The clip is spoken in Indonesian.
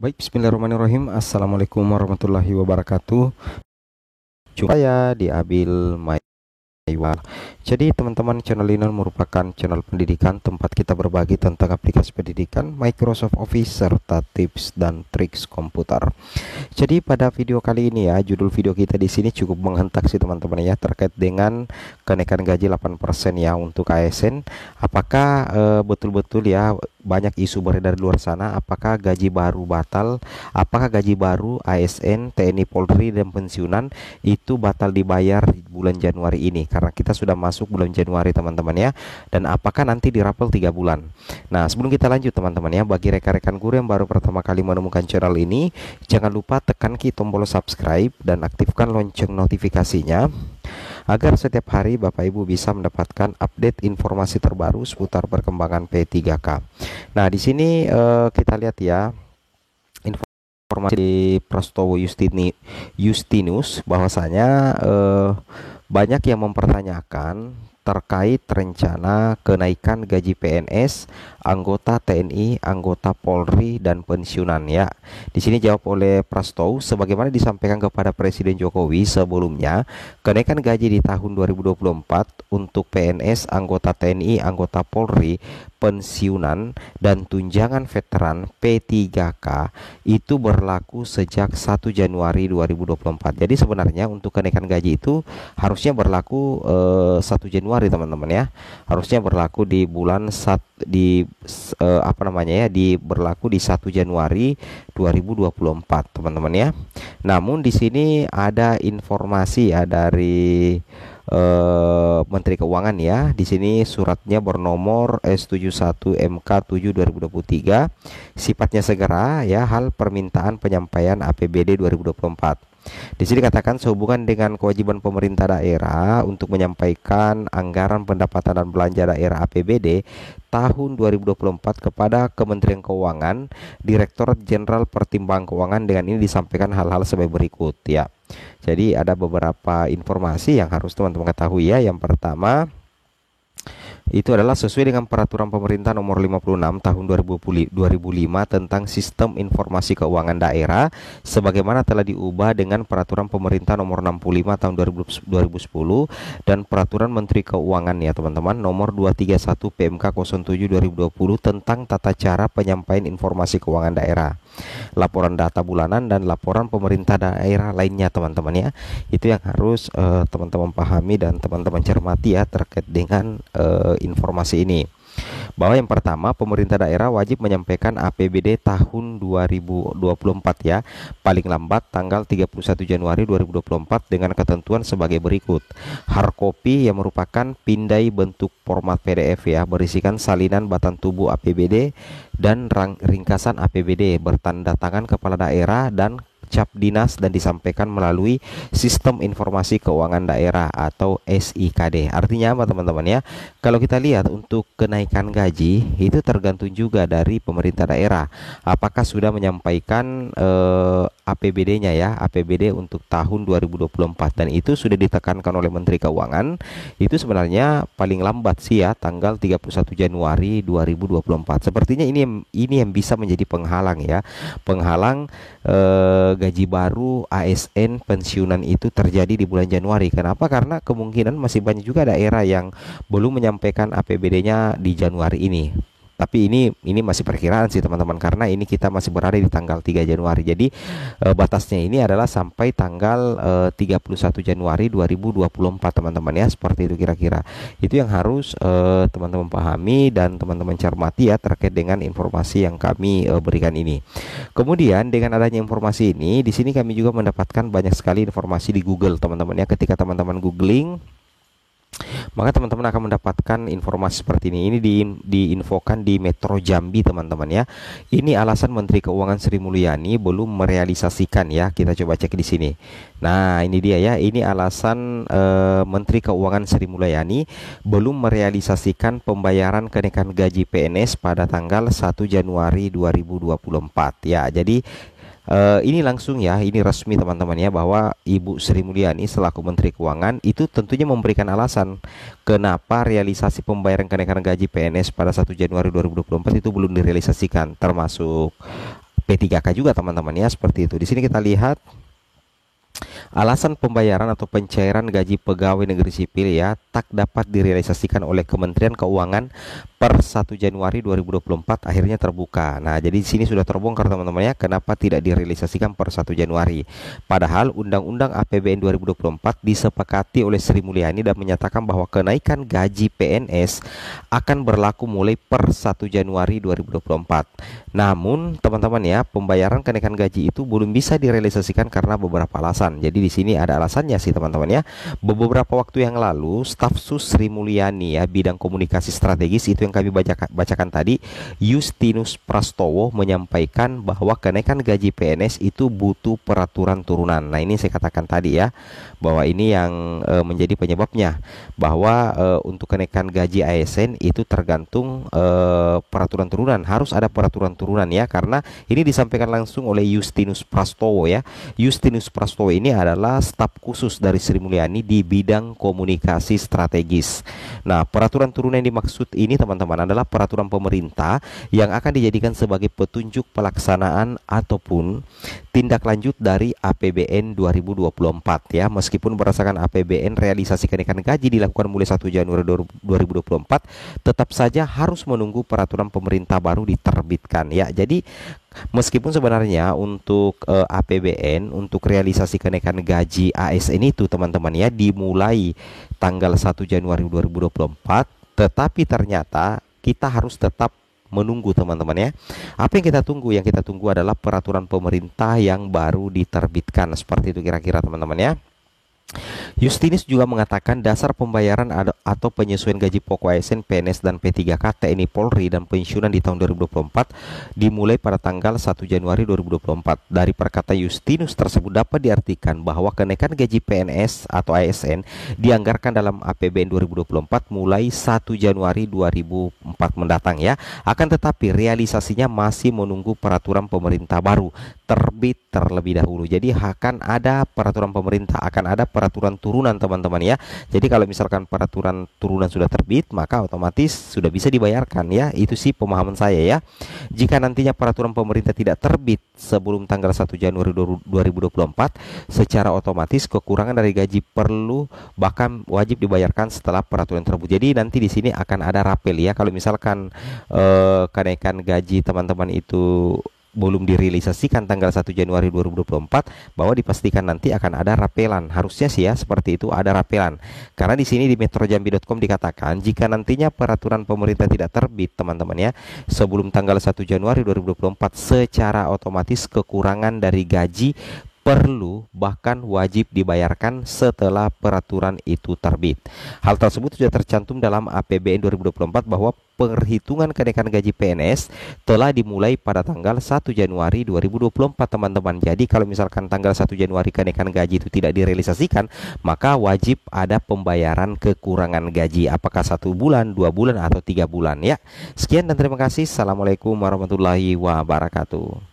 Baik, bismillahirrahmanirrahim. Assalamualaikum warahmatullahi wabarakatuh. Jumpa ya di Abil Maiwa. Jadi teman-teman, channel ini merupakan channel pendidikan tempat kita berbagi tentang aplikasi pendidikan, Microsoft Office, serta tips dan triks komputer. Jadi pada video kali ini ya, judul video kita di sini cukup menghentak sih teman-teman ya, terkait dengan kenaikan gaji 8% ya untuk ASN. Apakah betul-betul ya banyak isu beredar di luar sana, apakah gaji baru batal, apakah gaji baru ASN, TNI, Polri, dan pensiunan itu batal dibayar di bulan Januari ini, karena kita sudah masuk bulan Januari teman-teman ya, dan apakah nanti dirapel 3 bulan. Nah, sebelum kita lanjut teman-teman ya, bagi rekan-rekan guru yang baru pertama kali menemukan channel ini, jangan lupa tekan tombol subscribe dan aktifkan lonceng notifikasinya agar setiap hari Bapak Ibu bisa mendapatkan update informasi terbaru seputar perkembangan P3K. Nah, di sini kita lihat ya informasi di Prastowo Justinus bahwasanya banyak yang mempertanyakan terkait rencana kenaikan gaji PNS, anggota TNI, anggota Polri, dan pensiunan ya. Di sini jawab oleh Prastowo, sebagaimana disampaikan kepada Presiden Jokowi sebelumnya, kenaikan gaji di tahun 2024 untuk PNS, anggota TNI, anggota Polri, pensiunan, dan tunjangan veteran P3K itu berlaku sejak 1 Januari 2024. Jadi sebenarnya untuk kenaikan gaji itu harusnya berlaku 1 Januari teman-teman ya. Harusnya berlaku di bulan berlaku di 1 Januari 2024 teman-teman ya. Namun di sini ada informasi ya dari Menteri Keuangan ya. Di sini suratnya bernomor S71 MK 7 2023. Sifatnya segera ya, hal permintaan penyampaian APBD 2024. Di sini katakan sehubungan dengan kewajiban pemerintah daerah untuk menyampaikan anggaran pendapatan dan belanja daerah APBD tahun 2024 kepada Kementerian Keuangan, Direktorat Jenderal Pertimbangan Keuangan, dengan ini disampaikan hal-hal sebagai berikut ya. Jadi ada beberapa informasi yang harus teman-teman ketahui ya. Yang pertama itu adalah sesuai dengan peraturan pemerintah nomor 56 tahun 2005 tentang sistem informasi keuangan daerah, sebagaimana telah diubah dengan peraturan pemerintah nomor 65 tahun 2010 dan peraturan Menteri Keuangan ya teman-teman nomor 231 PMK 07 2020 tentang tata cara penyampaian informasi keuangan daerah, laporan data bulanan, dan laporan pemerintah daerah lainnya teman-teman ya. Itu yang harus teman-teman pahami dan teman-teman cermati ya terkait dengan informasi ini, bahwa yang pertama, pemerintah daerah wajib menyampaikan APBD tahun 2024 ya, paling lambat tanggal 31 Januari 2024 dengan ketentuan sebagai berikut. Hard copy yang merupakan pindai bentuk format PDF ya, berisikan salinan batang tubuh APBD dan ringkasan APBD bertanda tangan kepala daerah dan cap dinas, dan disampaikan melalui sistem informasi keuangan daerah atau SIKD. Artinya apa teman-teman ya? Kalau kita lihat untuk kenaikan gaji itu tergantung juga dari pemerintah daerah. Apakah sudah menyampaikan APBD-nya ya, APBD untuk tahun 2024, dan itu sudah ditekankan oleh Menteri Keuangan. Itu sebenarnya paling lambat sih ya tanggal 31 Januari 2024. Sepertinya ini yang bisa menjadi penghalang ya. Penghalang gaji baru ASN pensiunan itu terjadi di bulan Januari. Kenapa? Karena kemungkinan masih banyak juga daerah yang belum menyampaikan APBD-nya di Januari ini. Tapi ini masih perkiraan sih teman-teman, karena ini kita masih berada di tanggal 3 Januari. Jadi batasnya ini adalah sampai tanggal 31 Januari 2024 teman-teman ya. Seperti itu kira-kira. Itu yang harus teman-teman pahami dan teman-teman cermati ya terkait dengan informasi yang kami berikan ini. Kemudian dengan adanya informasi ini, di sini kami juga mendapatkan banyak sekali informasi di Google teman-teman ya. Ketika teman-teman googling, maka teman-teman akan mendapatkan informasi seperti ini. Ini diinfokan di Metro Jambi teman-teman ya. Ini alasan Menteri Keuangan Sri Mulyani belum merealisasikan ya. Kita coba cek di sini. Nah, ini dia ya. Ini alasan Menteri Keuangan Sri Mulyani belum merealisasikan pembayaran kenaikan gaji PNS pada tanggal 1 Januari 2024 ya. Jadi ini langsung ya, ini resmi teman-teman ya, bahwa Ibu Sri Mulyani selaku Menteri Keuangan itu tentunya memberikan alasan kenapa realisasi pembayaran kenaikan gaji PNS pada 1 Januari 2024 itu belum direalisasikan, termasuk P3K juga teman-teman ya, seperti itu. Di sini kita lihat alasan pembayaran atau pencairan gaji pegawai negeri sipil ya tak dapat direalisasikan oleh Kementerian Keuangan per 1 Januari 2024 akhirnya terbuka. Nah, jadi di sini sudah terbongkar teman-teman ya, kenapa tidak direalisasikan per 1 Januari. Padahal Undang-Undang APBN 2024 disepakati oleh Sri Mulyani dan menyatakan bahwa kenaikan gaji PNS akan berlaku mulai per 1 Januari 2024. Namun, teman-teman ya, pembayaran kenaikan gaji itu belum bisa direalisasikan karena beberapa alasan. Jadi di sini ada alasannya sih teman-teman ya. Beberapa waktu yang lalu, staf sus Sri Mulyani ya bidang komunikasi strategis itu yang kami bacakan tadi, Justinus Prastowo menyampaikan bahwa kenaikan gaji PNS itu butuh peraturan turunan. Nah, ini saya katakan tadi ya, bahwa ini yang menjadi penyebabnya, bahwa untuk kenaikan gaji ASN itu tergantung peraturan turunan, harus ada peraturan turunan ya, karena ini disampaikan langsung oleh Justinus Prastowo ya. Justinus Prastowo ini adalah staf khusus dari Sri Mulyani di bidang komunikasi strategis. Nah, peraturan turunan yang dimaksud ini teman-teman adalah peraturan pemerintah yang akan dijadikan sebagai petunjuk pelaksanaan ataupun tindak lanjut dari APBN 2024 ya. Meskipun berdasarkan APBN realisasi kenaikan gaji dilakukan mulai 1 Januari 2024, tetap saja harus menunggu peraturan pemerintah baru diterbitkan ya. Jadi meskipun sebenarnya untuk APBN untuk realisasi kenaikan gaji ASN itu teman-teman ya dimulai tanggal 1 Januari 2024, tetapi ternyata kita harus tetap menunggu teman-teman ya. Apa yang kita tunggu? Yang kita tunggu adalah peraturan pemerintah yang baru diterbitkan. Seperti itu kira-kira teman-teman ya. Justinus juga mengatakan dasar pembayaran atau penyesuaian gaji pokok ASN, PNS, dan P3K TNI Polri dan pensiunan di tahun 2024 dimulai pada tanggal 1 Januari 2024. Dari perkataan Justinus tersebut dapat diartikan bahwa kenaikan gaji PNS atau ASN dianggarkan dalam APBN 2024 mulai 1 Januari 2004 mendatang ya. Akan tetapi realisasinya masih menunggu peraturan pemerintah baru terbit terlebih dahulu. Jadi akan ada peraturan pemerintah, akan ada peraturan turunan teman-teman ya. Jadi kalau misalkan peraturan turunan sudah terbit, maka otomatis sudah bisa dibayarkan ya. Itu sih pemahaman saya ya. Jika nantinya peraturan pemerintah tidak terbit sebelum tanggal 1 Januari 2024, secara otomatis kekurangan dari gaji perlu bahkan wajib dibayarkan setelah peraturan tersebut. Jadi nanti di sini akan ada rapel ya. Kalau misalkan kenaikan gaji teman-teman itu belum direalisasikan tanggal 1 Januari 2024, bahwa dipastikan nanti akan ada rapelan. Harusnya sih ya seperti itu, ada rapelan. Karena di sini di metrojambi.com dikatakan jika nantinya peraturan pemerintah tidak terbit teman-teman ya sebelum tanggal 1 Januari 2024, secara otomatis kekurangan dari gaji perlu bahkan wajib dibayarkan setelah peraturan itu terbit. Hal tersebut sudah tercantum dalam APBN 2024 bahwa perhitungan kenaikan gaji PNS telah dimulai pada tanggal 1 Januari 2024 teman-teman. Jadi kalau misalkan tanggal 1 Januari kenaikan gaji itu tidak direalisasikan, maka wajib ada pembayaran kekurangan gaji, apakah 1 bulan, 2 bulan, atau 3 bulan ya. Sekian dan terima kasih. Assalamualaikum warahmatullahi wabarakatuh.